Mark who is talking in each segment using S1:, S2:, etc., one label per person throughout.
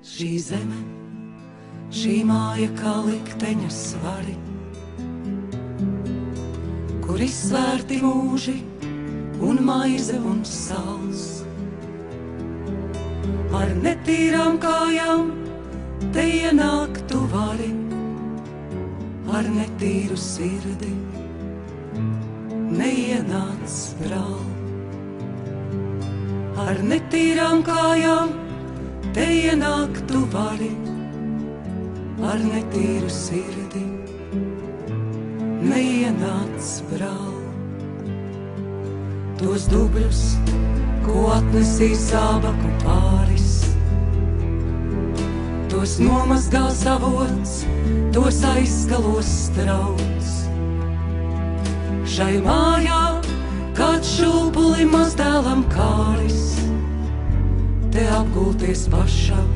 S1: Šī zeme, šī māja kā likteņa svari, kur izsvērti mūži un maize un sāls. Ar netīrām kājām te ienāk tu vari, ar netīru sirdi neienāc brāl. Ar netīrām kājām te ienāk tu vari, ar netīru sirdi neienāc brāl. Tos dubļus, ko atnesīs zābaku pāris, tos nomazgās avots, tos aizskalos strauts. Šai mājā kāds šūpuli mazdēlam kāris, te apgulties pašam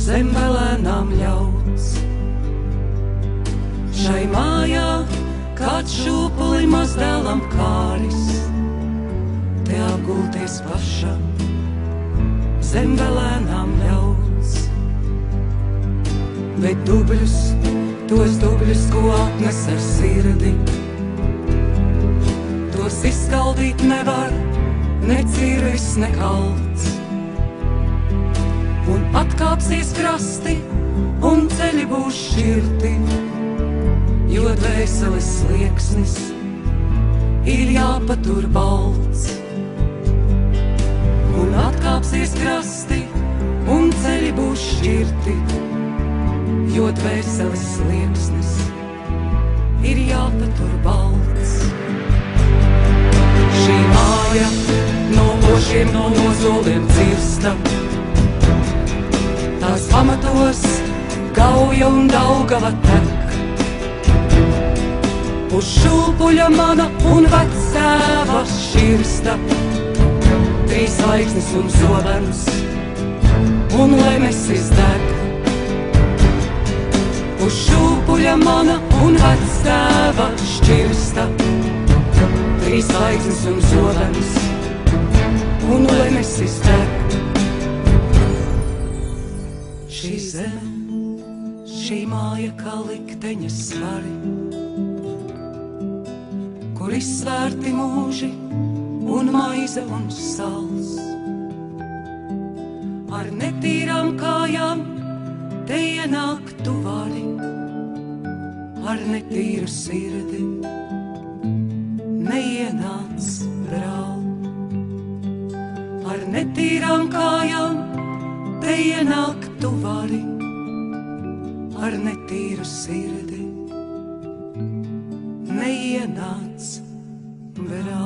S1: zem velēnām ļauts. Šai mājā kāds šūpuli mazdēlam kāris, te apgulties pašam zem velēnām ļauts. Bet dubļus, tos dubļus, ko atnes ar sirdi, tos izskaldīt nevar ne cirvis, ne kalts. Un atkāpsies krasti, un ceļi būs šķirti, jo dvēseles slieksnis ir jāpatur balts. Un atkāpsies krasti, un ceļi būs šķirti, jo dvēseles slieksnis ir jāpatur balts. Šī māja no pošiem, no nozoliem cirsta, tās pamatos Gauja un Daugava tek. Uz šūpuļa mana un vecēva šķirsta, trīs zvaigznes un zobens, un lemesis deg. Uz šūpuļa mana un vecēva šķirsta, trīs zvaigznes un zobens, un lemesis deg. Šī zeme, šī māja kā likteņa svari, kur izsvērti mūži un maize un sāls. Ar netīrām kājām te ienāk tu vari, ar netīru sirdi neienāc brāl. Ar netīrām kājām te ienāk tu vari, ar netīru sirdi neienāc brāl.